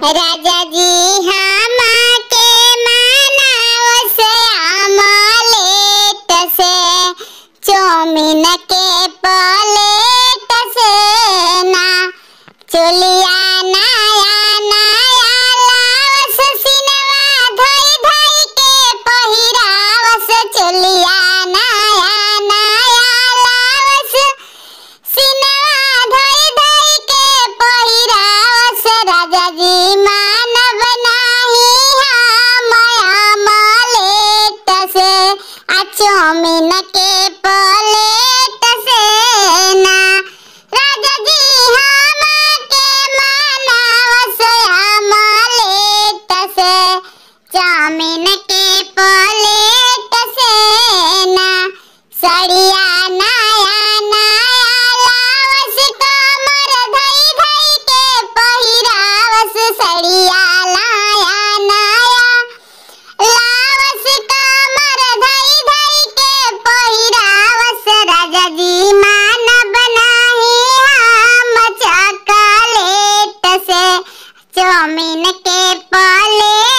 राजा जी हम के मनावस आमलेट से, चौमिन के प्लेट से ना, चुलिया नया नया लावस, सिनवा धई धई के पहिरावस, चुलिया नया नया लावस, सिनवा धई धई के पहिरावस। राजा जी मानव नाही हम आमलेट से, आ चौमिन के प्लेट से ना, राजा जी हम के मनावस आमलेट से, चौमिन के प्लेट से ना, सड़िया नया नया लावस, कमर धई धई के पहिरावस, सड़िया नया नया लावस, कमर धई धई के पहिरावस। राजा जी मानव नाही हम चॉकलेट से, चौमिन के प्लेट